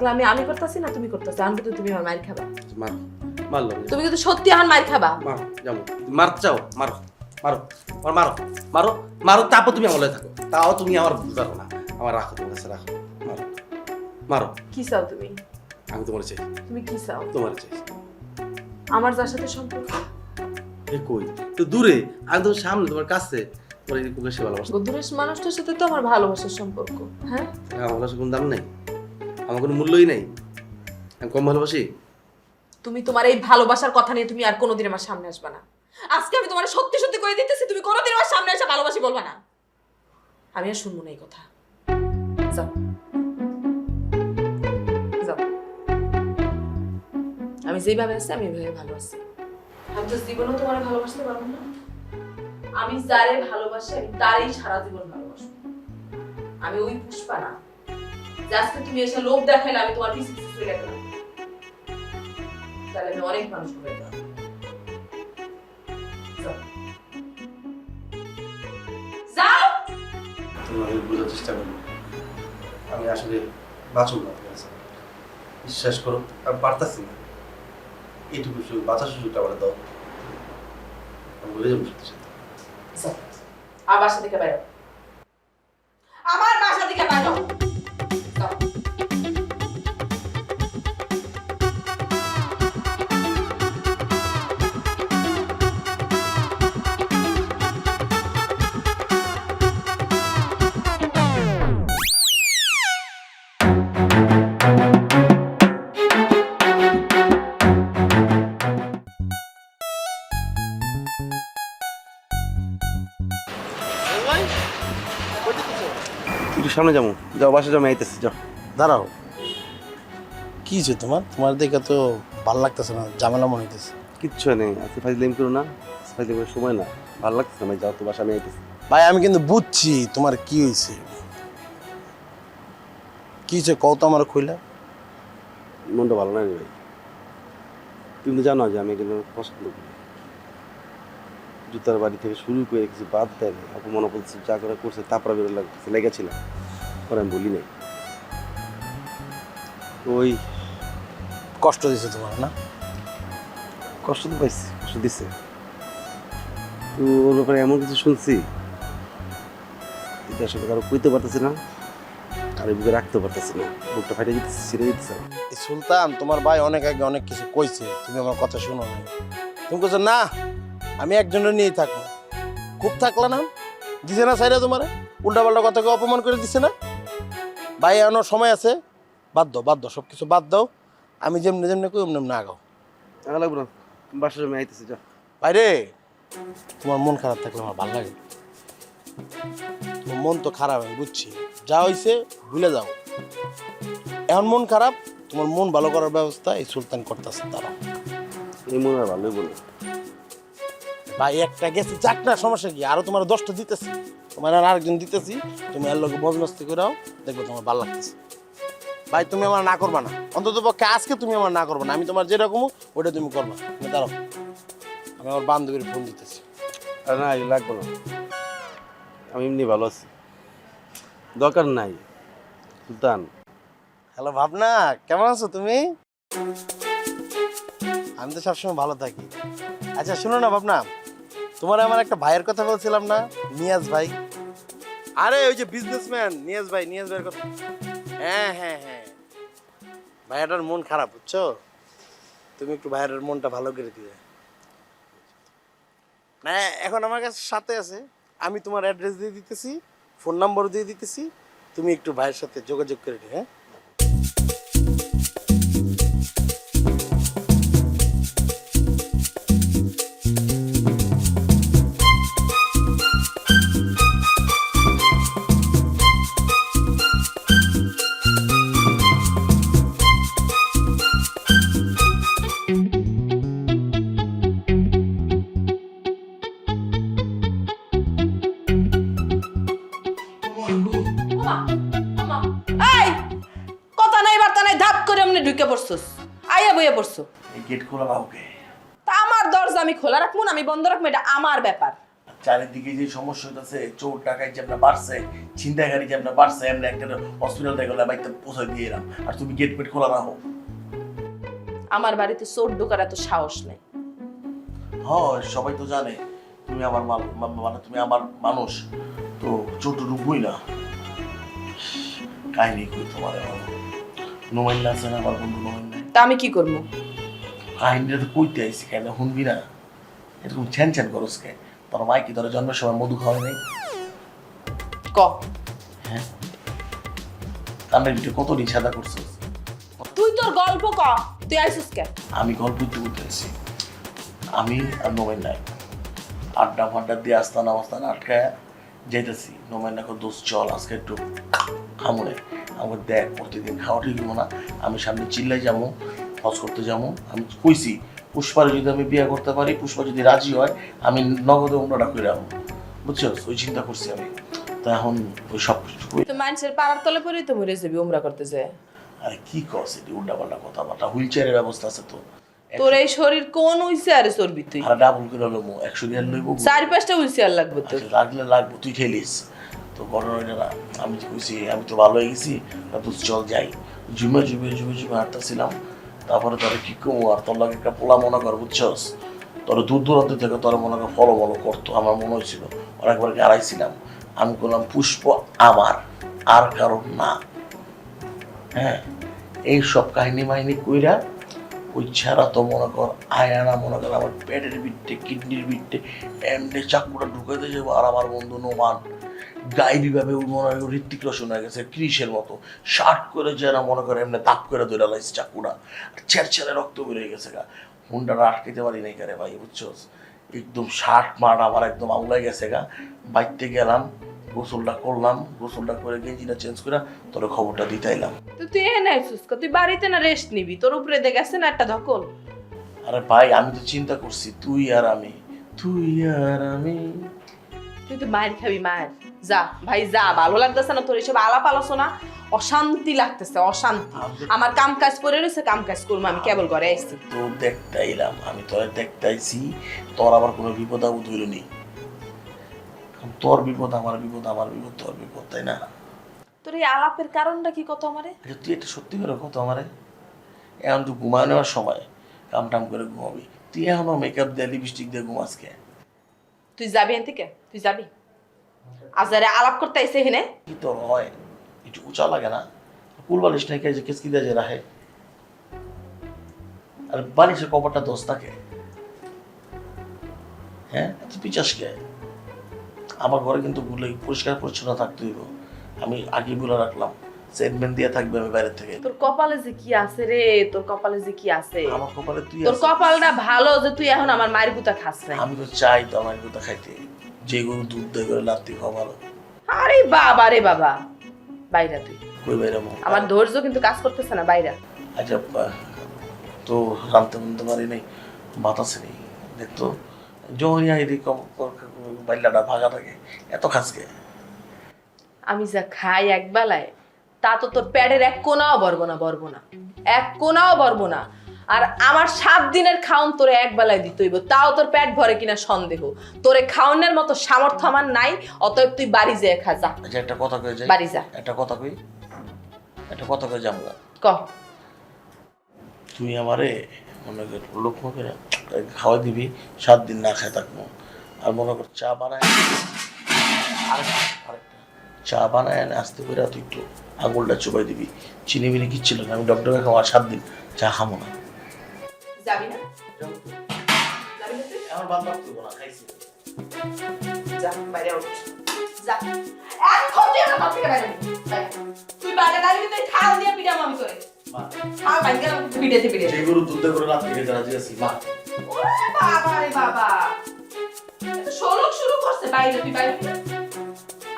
আমি আমি করতেছি না তুমি করতেছো, আমি কিন্তু তুমি আমার মার খাবা। মার মারলো তুমি কিন্তু সত্যি আমার মার খাবা। মার যাবো মারতে চাও মারো মারো মারো মারো মারো মারো তারপর তুমি আমার লয়ে থাকো, তাও তুমি আমার বুঝারো না, আমার রাখো তোমার কাছে রাখো, মারো মারো। কি চাও তুমি? আমি তোমার চাই। তুমি কি চাও? তোমার চাই। আমার যার সাথে সম্পর্ক এ কই তো দূরে, আমি তোমার সামনে তোমার কাছে, তোমার এরকম বেশি ভালোবাসা। দূরের মানুষটার সাথে তো আমার ভালোবাসার সম্পর্ক। হ্যাঁ আমার ভালোবাসার কোনো দাম নাই, আমার কোনো মূল্যই নাই, আমি কম ভালোবাসি? তুমি তোমার এই ভালোবাসার কথা নিয়ে তুমি আর কোনোদিন আমার সামনে আসবে না। আজকে আমি তোমার সত্যি সত্যি করে দিতেছি, তুমি কোনোদিন আমার সামনে এসে ভালোবাসি বলবা না। আমি আর শুনবো না এই কথা। যাও যাও, আমি যেভাবে আছি আমি এভাবে ভালো আছি। আমি তো জীবনেও তোমার ভালোবাসতে পারবো না। আমি যারে ভালোবাসি আমি তারই সারা জীবন ভালোবাসবো। আমি ওই পুষ্পা না যে আজকে তুমি এসে লোভ দেখাইলে আমি তোমার পিছু পিছু চলে গেলাম। তাহলে আমি অনেক মানুষ করে দিলাম। যাও। তুমি আমি বোঝার চেষ্টা করি, আমি আসলে বাঁচব না তোমার কাছে। বিশ্বাস করো আমি পারতাছি না, এইটুকু সুযোগ বাঁচার সুযোগটা আমার দাও, আমি বলে যাবো সত্যি সত্যি। যাও। আমার বাসা থেকে বাইরে, আমার বাসা থেকে বাইরে যাও। একটু সামনে যাবো, যাও বাসা যাও, আমি আইতেছি, যাও। দাঁড়াও, কি হয়েছে তোমার? তোমার দেখে তো ভালো লাগতেছে না, ঝামেলা মনে হইতেছে। কিচ্ছু নেই, আজকে ফাইজলাম করো না, ফাইজলাম করার সময় না, ভালো লাগতেছে না ভাই, যাও তো বাসা, আমি আইতেছি। ভাই আমি কিন্তু বুঝছি তোমার কি হয়েছে। কি হয়েছে কও তো আমার খুইলা। মনটা ভালো নাই রে ভাই, তুমি তো জানো যে আমি কিন্তু পছন্দ করি। জুতার বাড়ি থেকে শুরু করে কিছু বাদ দেয় না, অপমান করছে, যা করে করছে, তারপরে বেরো লাগতেছে, লেগেছিলাম পরে আমি বলি নাই। ওই কষ্ট দিছে তোমার না? কষ্ট তো পাইছি, কষ্ট দিচ্ছে, তো ওর ব্যাপারে এমন কিছু শুনছি এটা আসলে কারো কইতে পারতেছি না, কারো বুকে রাখতে পারতেছি না, বুকটা ফাইটে যেতেছে, ছিঁড়ে যেতেছে। এই সুলতান তোমার ভাই অনেক আগে অনেক কিছু কইছে, তুমি আমার কথা শুনো না। তুমি কইছো না আমি একজনের নিয়েই থাকবো, খুব থাকলা না, দিছে না সাইরা তোমার উল্টা পাল্টা কথাকে অপমান করে দিছে না। ভাই এখনো সময় আছে, বাদ দাও বাদ দাও, সব কিছু বাদ দাও। আমি যেমনি যেমনি কই অমনি আগাও। আগা লাগবো না, বাসার আমি আইতেছি, যা। বাইরে তোমার মন খারাপ থাকলে আমার ভালো লাগে। তোমার মন তো খারাপ আমি বুঝছি, যা হয়েছে ভুলে যাও। এখন মন খারাপ, তোমার মন ভালো করার ব্যবস্থা এই সুলতান করতেছে। তারা এই মনে হয় ভালোই বলে ভাই একটা গেছে যাক না, সমস্যা কি, আরো তোমার 10টা দিতেছি, তোমার আর আরেকজন দিতেছি, তুমি এর লোকে বজমস্তি করাও, দেখবে তোমার ভালো লাগতেছে। ভাই তুমি আমার না করবা না, অন্তত পক্ষে আজকে তুমি আমার না করবা না, আমি তোমার যেরকম ওটা তুমি করবা। তুমি দাঁড়াও, আমি আমার বান্ধবীর ফোন দিতেছি। আর না লাগবো না, আমি এমনি ভালো আছি, দরকার নাই। সুলতান হ্যালো ভাবনা, কেমন আছো তুমি? আমি তো সবসময় ভালো থাকি। আচ্ছা শুনো না ভাবনা, তোমার আমার একটা ভাইয়ের কথা বলছিলাম না, নিয়াজ ভাই। আরে ওই যে বিজনেসম্যান নিয়াজ ভাই, নিয়াজ ভাইয়ের কথা। হ্যাঁ হ্যাঁ হ্যাঁ, ভাইয়াটার মন খারাপ বুঝছো, তুমি একটু ভাইয়াটার মনটা ভালো করে দিবে না। এখন আমার কাছে সাথে আছে, আমি তোমার অ্যাড্রেস দিয়ে দিতেছি, ফোন নাম্বার দিয়ে দিতেছি, তুমি একটু ভাইয়ের সাথে যোগাযোগ করে দিও। হ্যাঁ এই কথা নাই বার্তা নাই, ধাপ করে এমনি ঢুকে পড়ছস, আইয়া বইয়া পড়ছো। এই গেট খোলা কাউকে? তা আমার দরজা আমি খোলা রাখবো না আমি বন্ধ রাখবো, এটা আমার ব্যাপার। চারিদিকে যে সমস্যা হইতেছে, চোর ডাকাই যেমন বাড়ছে, ছিনতাইকারী যেমন বাড়ছে, এমনি একটা হসপিটালটা গেলে বাইতে পৌঁছায় দিয়ে এলাম, আর তুমি গেট পেট খোলা রাখো। আমার বাড়িতে চোর ঢোকার এত সাহস নেই। হ্যাঁ, সবাই তো জানে তুমি আমার মানে তুমি আমার মানুষ, তো চোর তো ঢুকবই না। কাহিনী কই তোমার নোমাইল্লা আছে না, আমার বন্ধু নোমাইল্লা, তা আমি কি করবো? কাহিনীটা তো কইতে আইসি, কেন শুনবি না? এরকম ছ্যান ছ্যান করস কে? তোর মাই কি তোর জন্মের সময় মধু খাওয়াই নাই? ক হ্যাঁ, কান্নার ভিতরে কত দিন সাদা করছিস? তুই তোর গল্প ক, তুই আইছিস কে? আমি গল্প করতে আছি, আমি আর নোমাইন নাই আড্ডা ফাড্ডা দিয়ে আস্তানা মাস্তানা আটকায় যাইতেছি। নোমাইন না দোষ চল আজকে একটু খামুনে, আমাকে দেখ প্রতিদিন খাওয়া ঠিক না, আমি সামনে চিল্লাই যাবো, হজ করতে যাবো। আমি কইছি পুষ্পারে যদি আমি বিয়ে করতে পারি, পুষ্পা যদি রাজি হয়, আমি নগদে অন্যটা করে রাখবো, বুঝছো? ওই চিন্তা করছি আমি। তা এখন ওই সব কিছু তো মানুষের পাড়ার তলে পরেই তো মরে যাবি উমরা করতে যায়। আরে কি কস এটি উল্টা পাল্টা কথাবার্তা? হুইল চেয়ারের ব্যবস্থা আছে তো? তোর এই শরীর কোন হইছে আরে চর্বি তুই? আর ডাবল করে লমু 100 দিন লইব, 4-5টা হুইসিয়ার লাগবে তোর। লাগলে লাগবো, তুই খেলিস তো। ঘটনা না, আমি তো কইছি আমি তো ভালো হয়ে গেছি, তুই চল যাই। ঝুমে ঝুমে ঝুমে ঝুমে হাঁটতেছিলাম, তারপরে তোরা কি কমু, আর তোর লাগে একটা পোলা মনে কর, বুঝছস? তোর দূর দূরান্ত থেকে তোর মনে কর ফলো বলো করতো, আমার মনে হয়েছিল। অনেকবার হারাইছিলাম, আমি বললাম পুষ্প আমার, আর কারণ না। হ্যাঁ, এই সব কাহিনী মাহিনী কইরা ওই ছাড়া তো মনে কর আয়ানা মনে কর আমার পেটের বিটে কিডনির বিটে এমনি চাকুটা ঢুকাইতে যাবো। আর আমার বন্ধু নোমান গাইবীভাবে মনে হয় ঋত্বিক রোশন হয়ে গেছে, ক্রিসের মতো শার্ট করে যারা মনে করে এমনি দাপ করে ধরে লাইছে চাকুটা, ছেড়ে রক্ত বেরিয়ে গেছে গা। হুন্ডাটা আটকাইতে পারি নাই কারে ভাই, বুঝছস? একদম শার্ট মাঠ আমার একদম আউলাই গেছে গা। বাইতে গেলাম, গোসলটা করলাম, গোসলটা করে গেঞ্জিটা চেঞ্জ করে তোর খবরটা দিতে এলাম। তো তুই এনে আইছিস ক, তুই বাড়িতে না রেস্ট নিবি? তোর উপরে দেখেছে না একটা ধকল। আরে ভাই আমি তো চিন্তা করছি তুই আর আমি, তুই আর আমি। তুই তো মায়ের খাবি মায়ের। যা ভাই যা, ভালো লাগতেছে না তোর এসব আলাপ আলোচনা, অশান্তি লাগতেছে অশান্তি। আমার কাম কাজ করে রয়েছে, কাম কাজ করবো, আমি কেবল ঘরে আসছি। তো দেখতে এলাম, আমি তোর দেখতে আইছি, তোর আবার কোনো বিপদ আপদ হইল নি? তোর বিপদ আমার বিপদ, আমার বিপদ তোর বিপদ, তাই না? তোর এই আলাপের কারণটা কি কত আমারে? আচ্ছা তুই এটা সত্যি করে কত আমারে, এখন তুই ঘুমায় নেওয়ার সময় কাম টাম করে ঘুমাবি, তুই এখনো মেকআপ দিয়ে লিপস্টিক দিয়ে ঘুমাস কে? তুই যাবি এন থেকে? তুই যাবি? আজারে আলাপ করতে আইছে এখানে? কি তোর হয় একটু উঁচা লাগে না? কুল বালিশ নাই কে যে কেসকি দিয়ে যে রাখে? আর বালিশের কপারটা দোষ থাকে? হ্যাঁ, তুই পিচাস কে? আমার ঘরে কিন্তু পরিষ্কার পরিচ্ছন্ন থাকতে হইব, আমি আগে বলে রাখলাম, সেটমেন্ট দিয়ে থাকবে আমি বাইরে থেকে। তোর কপালে যে কি আছে রে, তোর কপালে যে কি আছে? আমার কপালে তুই তোর আছিস। কপালটা ভালো যে তুই এখন আমার মায়ের গুতা খাস না। আমি তো চাই তো আমার কথা খাইতে, যে গরু দুধ দেয় করে লাত্তি খাওয়া ভালো। আরে বাবা রে বাবা, বাইরা তুই। কই বাইরে আমার ধৈর্য কিন্তু কাজ করতেছে না, বাইরা। আচ্ছা তো রামতে বলতে পারি নাই, বাতাসে নেই দেখতো জহরিয়া এদিক বাইলাটা ভাগা থাকে, এত খাসকে। আমি যা খাই এক বেলায়, তা তো তোর প্যাডের এক কোনাও বরবো না, এক কোনাও বরবো না। আর আমার 7 দিনের খাওন তোরে এক বেলায় দিতে হইব, তাও তোর পেট ভরে কিনা সন্দেহ। তোরে খাওয়ানোর মতো সামর্থ্য আমার নাই, অতএব তুই বাড়ি যেয়ে খা, যা। আচ্ছা একটা কথা কই যাই, বাড়ি যা। একটা কথা কই যাবো। ক। তুই আমারে মনে কর লোক করে খাওয়া দিবি, 7 দিন না খায় থাকবো। আর মনে কর চা বানায়, আরেকটা চা বানায় আসতে করে তুই একটু আঙুলটা চোবাই দিবি, চিনি মিনি কিচ্ছু না, আমি ডক্টরকে খাওয়া 7 দিন চা খাবো না। যাবি না? যাবি না তুই? আমার বাদ রাখতে না, খাইছি। যা, বাইরে ওঠ। যা। এখন তুই আমার ঘর থেকে বাইরে নে। বাইরে। তুই বাইরে দাঁড়িয়ে তুই থাল দিয়ে পিটাম আমি তোরে। থাল বাইরে গেলাম পিটাতে পিটাতে। যে গরু দুধ করে রাত থেকে রাজি আছি মা। ওরে বাবা রে বাবা, এত শোলক শুরু করছে। বাইরে তুই বাইরে।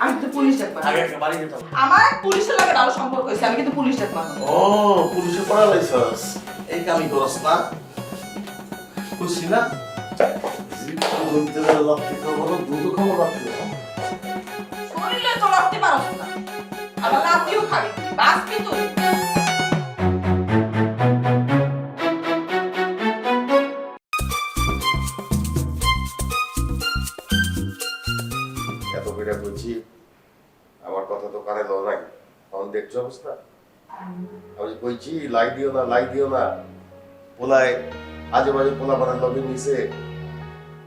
আমি তো পুলিশ ডাকবো। আগে একটা বাড়ি যেতাম। আমার পুলিশের লাগে ভালো সম্পর্ক হয়েছে, আমি কিন্তু পুলিশ ডাকবো। ও পুলিশে পড়া লাইছস, এই কামই করস না? খুশি না? দুধ দেবে রাত্রি খাবো, দুধ খাবো রাত্রি। শরীরে তো রাখতে পারছ না, আবার রাতেও খাবি, বাঁচবি তুই। দেখছো অবস্থা? আমি কইছি লাই দিও না পোলায় আজে বাজে পোলা বানার লগে নিছে,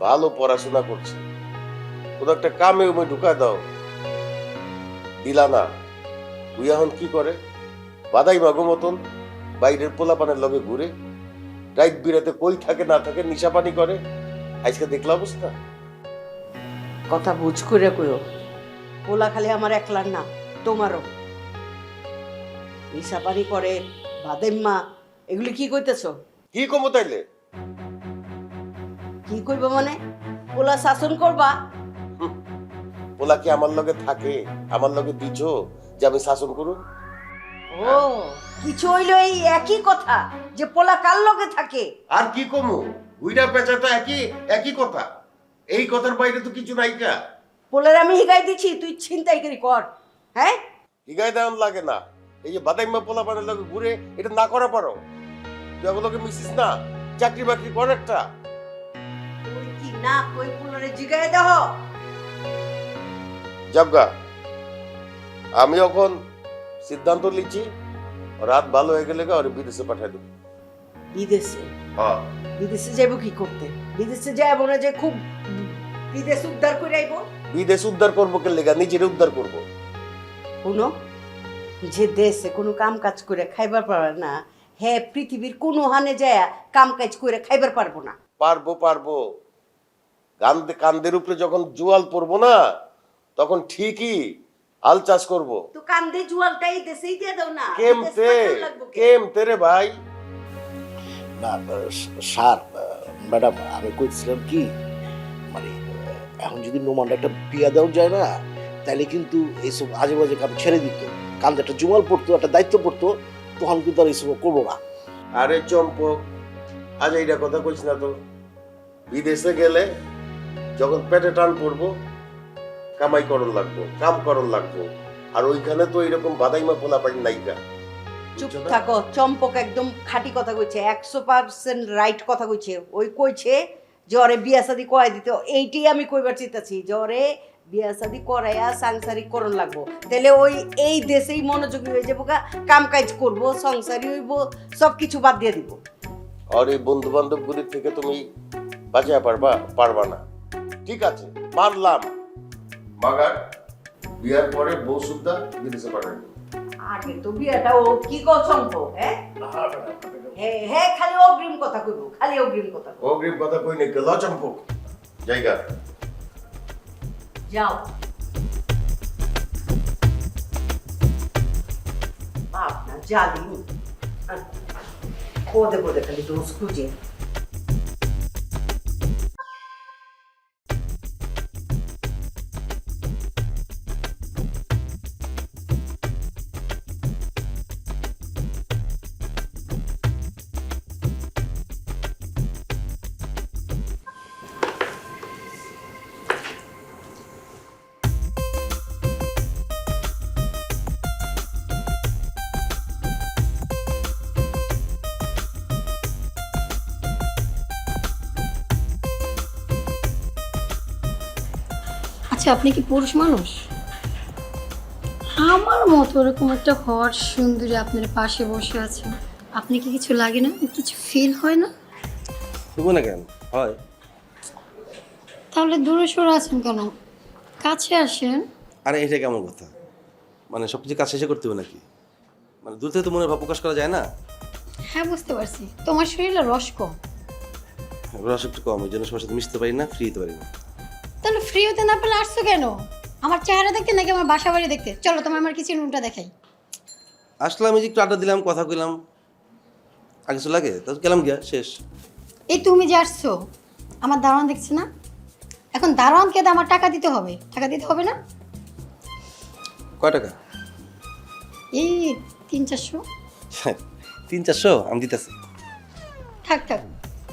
ভালো পড়াশোনা করছে, কোনো একটা কামে উমে ঢুকায় দাও, দিলা না। তুই এখন কি করে বাদাই মাগো মতন বাইরের পোলা পানের লগে ঘুরে, রাইট বিরাতে কই থাকে না থাকে নিশা পানি করে, আজকে দেখলা অবস্থা। কথা বুঝ করে কইও, পোলা খালি আমার একলার না, তোমারও। নিশাপানি করে, বাদেম্মা, এগুলি কি কইতেছ? কি কমো তাইলে? কি কইব মানে? পোলা শাসন করবা? পোলা কি আমার লগে থাকে? আমার লগে দিছো যে আমি শাসন করুন? ও, কিছু হইলো এই একই কথা যে পোলা কার লগে থাকে। আর কি কমু? উইরা পেঁচা তো একই কথা, এই কথার বাইরে তো কিছু নাই কা। পোলার আমি হিগাই দিছি, তুই ছিনতাই করি কর। হ্যাঁ, হিগায় দেওয়ান লাগে না। এই যে বাদাইমা পোলা পানের লগে ঘুরে, এটা না করা পারো? তুই ওগুলোকে মিশিস না, চাকরি বাকরি কর একটা। তুই কি না কই পোলারে জিগায় দেহ? যাবগা, আমি এখন সিদ্ধান্ত নিচ্ছি, রাত ভালো হয়ে গেলে ওরে বিদেশে পাঠাই দেবো। বিদেশে? হ্যাঁ, বিদেশে যাইব কি করতে? বিদেশে যায় মনে যে খুব বিদেশ উদ্ধার করে আইব। বিদেশ উদ্ধার করবো কে লেগা, নিজের উদ্ধার করবো। শুনো, যে দেশে কোনো কাম কাজ করে খাইবার পারে না, হ্যাঁ পৃথিবীর কোনো হানে যায় কাম কাজ করে খাইবার পারবো না। পারবো। কান্দের উপরে যখন জোয়াল পড়বো না, তখন ঠিকই হাল চাষ করবো। তো কান্দে জুয়ালটাই দেশেই দিয়ে দাও না। কেমতে রে ভাই? না স্যার, ম্যাডাম, আমি কইছিলাম কি, মানে এখন যদি নোমান একটা বিয়া দেওয়া যায় না, তাহলে কিন্তু এইসব আজে বাজে কাম ছেড়ে দিত, কান্দে একটা জুমাল পড়তো, একটা দায়িত্ব পড়তো, তখন কিন্তু আর এইসব করবো না। আরে চম্পক, আজ এইটা কথা কইস না তো। বিদেশে গেলে যখন পেটে টান পড়বো, কামাই করণ লাগবো, কাম করণ লাগবো, আর ওইখানে তো এরকম বাদাইমা পোলা পাই নাইকা। চুপ থাকো, চম্পক একদম খাঁটি কথা কইছে, 100% রাইট কথা কইছে। ওই কইছে যে ওরে বিয়া শাদি করাই দিতে, এইটাই আমি কইবার চাইতাছি যে ওরে বিয়া শাদি করাইয়া সাংসারিক করণ লাগবো, তাহলে ওই এই দেশেই মনোযোগী হয়ে যাবো, কাম কাজ করবো, সংসারী হইব, সব কিছু বাদ দিয়ে দিব। আর এই বন্ধু বান্ধব গুলির থেকে তুমি বাঁচিয়া পারবা না। ঠিক আছে, মানলাম, মাগার বিয়ার পরে বউ সুদ্ধা বিদেশে পাঠাবো। আগে তো বিয়াটা ও কি কো চম্পক, হ্যাঁ হ্যাঁ, খালি অগ্রিম কথা কইব, খালি অগ্রিম কথা। অগ্রিম কথা কই নাই, ল চম্পক, জায়গা যাও। বাপ না জালিম, পদে পদে খালি দোষ খুঁজে। আচ্ছা, আপনি কি পুরুষ মানুষ? আমার মতো ওরকম একটা হট সুন্দরী আপনার পাশে বসে আছে, আপনি কি কিছু লাগে না, কিছু ফিল হয় না? শুভ না কেন হয়? তাহলে দূরে সরে আছেন কেন? কাছে আসেন। আরে এটা কেমন কথা? মানে সব কিছু কাজ শেষে করতে হবে নাকি? মানে দূর থেকে তো মনের ভাব প্রকাশ করা যায় না। হ্যাঁ, বুঝতে পারছি, তোমার শরীরে রস কম। রস একটু কম, ওই জন্য সবার সাথে মিশতে পারি না, ফ্রি হতে পারি না। তাহলে ফ্রি হতে না পারলে আসছো কেন? আমার চেহারা দেখতে নাকি আমার বাসা বাড়ি দেখতে? চলো তোমার আমার কিচেন রুমটা দেখাই। আসলাম, এই যে একটু আড্ডা দিলাম, কথা কইলাম, আর কিছু লাগে? তো গেলাম গিয়া, শেষ। এই তুমি যে আসছো, আমার দারোয়ান দেখছে না? এখন দারোয়ানকে তো আমার টাকা দিতে হবে, টাকা দিতে হবে না? কয় টাকা? এই 300-400। 300-400 আমি দিতেছি। থাক,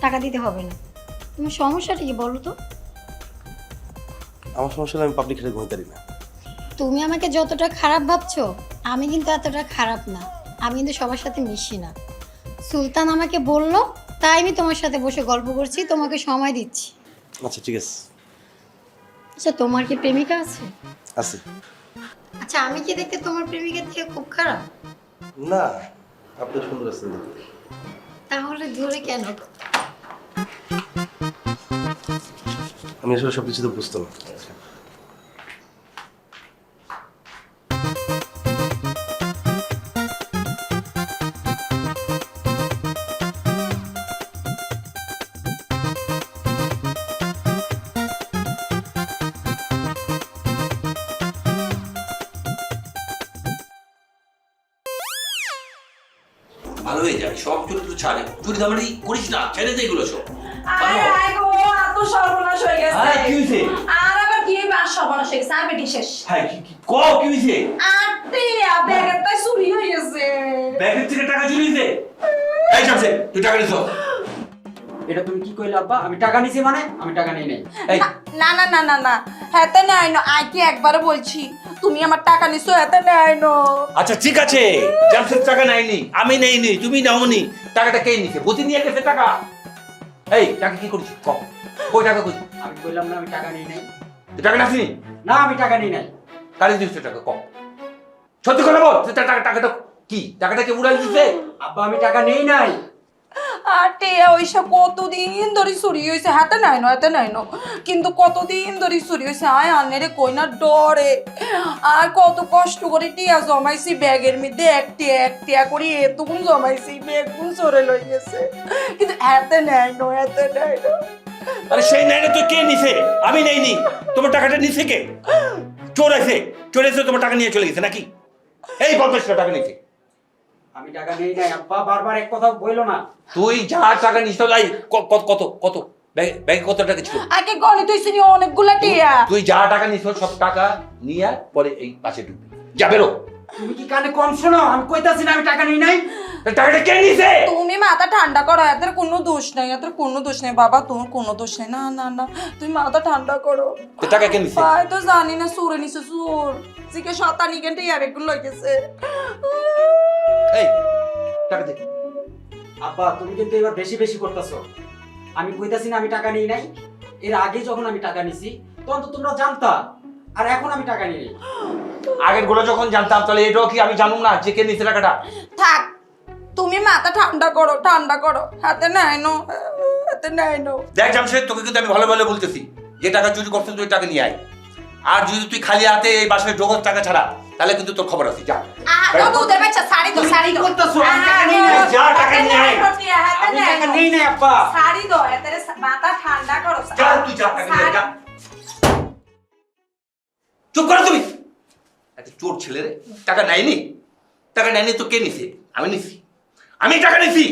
টাকা দিতে হবে না। তোমার সমস্যাটা কি বলো তো? আমার সমস্যা হলো আমি পাবলিক হেঁটে ঘুমাতে পারি না। তুমি আমাকে যতটা খারাপ ভাবছো, আমি কিন্তু এতটা খারাপ না। আমি কিন্তু সবার সাথে মিশি না। সুলতান আমাকে বললো, তাই আমি তোমার সাথে বসে গল্প করছি, তোমাকে সময় দিচ্ছি। আচ্ছা ঠিক আছে। আচ্ছা, তোমার কি প্রেমিকা আছে? আছে। আচ্ছা আমি কি দেখতে তোমার প্রেমিকের থেকে খুব খারাপ? না, আপনি সুন্দর আছেন দেখতে। তাহলে ধরে কেন? আমি আসলে সব কিছু তো বুঝতাম না। ভালো হয়ে যায়, সব চরিত্র ছাড়ে, চুরি দামারি করিস না, ছেড়ে দে এগুলো সব। আয় আয় গো, এত সর্বনাশ হয়ে গেছে। আরে কি হইছে? আর আবার কি হইবে? আর সর্বনাশ হয়ে গেছে, আর বেটি শেষ। হ্যাঁ ক কি হইছে? আরে ব্যাগের তাই চুরি হয়ে গেছে। ব্যাগের থেকে টাকা চুরি হইছে? এই শামসে, তুই টাকা নিছ? এটা তুমি কি কইলা আব্বা? আমি টাকা নিছি মানে আমি টাকা নেই নাই। এই না না না না না, হেতে নাই না, আই কি একবার বলছি তুমি আমার টাকা নিছো, হেতে নাই না। আচ্ছা ঠিক আছে, জামশেদ টাকা নাইনি, আমি নেইনি, তুমি নাওনি, টাকাটা কে নিছে? বতি নিয়ে গেছে টাকা। এই টাকা কি করিস? ক কই টাকা কই? আমি কইলাম না আমি টাকা নেই নাই। তুই টাকা নাসনি? না আমি টাকা নেই নাই। কারে দিছিস টাকা? ক সত্যি কথা বল, তুই টাকাটা কি? টাকাটা কে উড়াই দিছে? আব্বা আমি টাকা নেই নাই। আটে ওইসব কতদিন ধরে চুরি হয়েছে, হাতে নাই না, হাতে নাই না, কিন্তু কতদিন ধরে চুরি হয়েছে। আয় আনেরে কই না ডরে, আর কত কষ্ট করে টিয়া জমাইছি ব্যাগের মধ্যে, একটিয়া করে এতগুন জমাইছি, ব্যাগুন চরে লই গেছে, কিন্তু হাতে নাই না, হাতে নাই না। আরে সেই নাই না তুই কে নিছে? আমি নেইনি, তোমার টাকাটা নিছে কে? চোর আছে, চোর এসে তোমার টাকা নিয়ে চলে গেছে নাকি? এই বদমাশটা টাকা নিছে। আমি টাকা নেই নাই আব্বা, বারবার এক কথা বইলো না। তুই যা টাকা নিস লাই কত ব্যাগে কত টাকা ছিল? আগে গণিত হইছে নি অনেকগুলা টিয়া। তুই যা টাকা নিস সব টাকা নিয়ে পরে এই পাশে ঢুকবি, যা বেরো। তুমি কি কানে কম শোনো? আমি কইতাছি না আমি টাকা নেই নাই। টাকাটা কে নিছে? তুমি মাথা ঠান্ডা করো, এদের কোনো দোষ নাই, এদের কোনো দোষ নেই বাবা, তোমার কোনো দোষ নেই। না না না, তুমি মাথা ঠান্ডা করো। তো টাকা কে নিছে? ভাই তো জানি না, সুরে নিছে সুর জিকে শতানি ঘন্টা ইয়ার একগুলো লইতেছে। এই টাকা দে। আব্বা তুমি কিন্তু এবার বেশি বেশি করতেছো। আমি কইতাছি না আমি টাকা নেই নাই। এর আগে যখন আমি টাকা নিছি তখন তো তোমরা জানতা, আর এখন আমি টাকা নিই নাই। আগের গুলো যখন জানতাম তাহলে এটাও কি আমি জানুম না যে কে নিছে টাকাটা? থাক, তুমি মাথা ঠান্ডা করো, ঠান্ডা করো, হাতে নাই নো, হাতে নাই নো। দেখ জামশেদ, তোকে কিন্তু আমি ভালো ভালো বলতেছি, যে টাকা চুরি করছিস তুই টাকা নিয়ে আয়। আর যদি তুই খালি হাতে এই বাসায় ঢোকস টাকা ছাড়া, তাহলে কিন্তু তোর খবর আছে। যা আ তো দুধের বাচ্চা শাড়ি তো, শাড়ি তো করতেছো? আমি টাকা নেই নাই। যা টাকা নিয়ে আয়। আমি টাকা নেই নাই আব্বা। শাড়ি দাও, এতে মাথা ঠান্ডা করো। যা তুই যা টাকা নিয়ে আয়, যা। চুপ করো তুমি। একটা চোর ছেলে রে, টাকা নেয়নি, টাকা নেয়নি তো কে নিছে? আমি নিছি, আমি টাকা নিছি।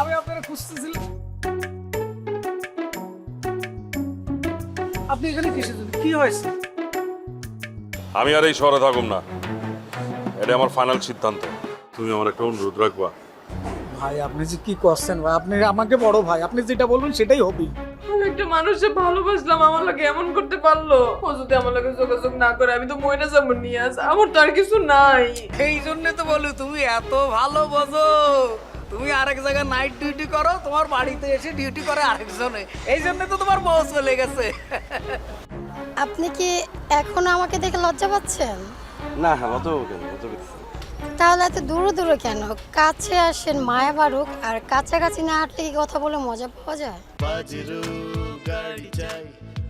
আমি আপনারা খুঁজতেছিলাম। আপনি এখানে কিসের জন্য? কি হয়েছে? আমি আর এই শহরে থাকুম না, এটা আমার ফাইনাল সিদ্ধান্ত। তুমি আমার একটা অনুরোধ রাখবা। ভাই আপনি যে কি করছেন ভাই, আপনি আমাকে বড় ভাই, আপনি যেটা বলবেন সেটাই হবে। আমি একটা মানুষে ভালোবাসলাম, আমার লাগে এমন করতে পারলো? ও যদি আমার লাগে যোগাযোগ না করে আমি তো মইনা যাবো নিয়ে আস, আমার তো আর কিছু নাই। এই জন্য তো বলো তুমি এত ভালো বোঝো। তুমি আরেক জায়গায় নাইট ডিউটি করো, তোমার বাড়িতে এসে ডিউটি করে আরেকজনে, এই জন্য তো তোমার বউ চলে গেছে। আপনি কি এখনো আমাকে দেখে লজ্জা পাচ্ছেন? না হ্যাঁ, অত কেন, অত কিছু। তাহলে এত দূরে দূরে কেন? কাছে আসেন, মায়া বাড়ুক। আর কাছাকাছি না হাঁটলে কি কথা বলে মজা পাওয়া যায়? বাজরু গাড়ি চাই,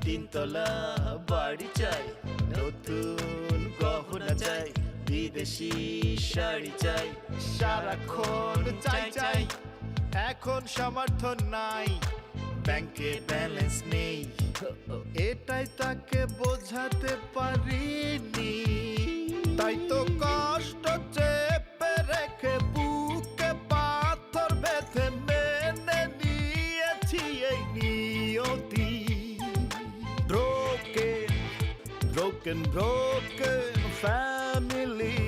তিনতলা বাড়ি চাই, নতুন গহনা চাই, বিদেশি শাড়ি চাই, সারাক্ষণ চাই চাই। এখন সমর্থন নাই, ব্যাংকে ব্যালেন্স নেই, এটাই তাকে বোঝাতে পারিনি। তাই তো কষ্ট চেপে রেখে বুকে পাথর বেঁধে মেনে নিয়েছি এই নিয়তি। Broken, broken, broken family.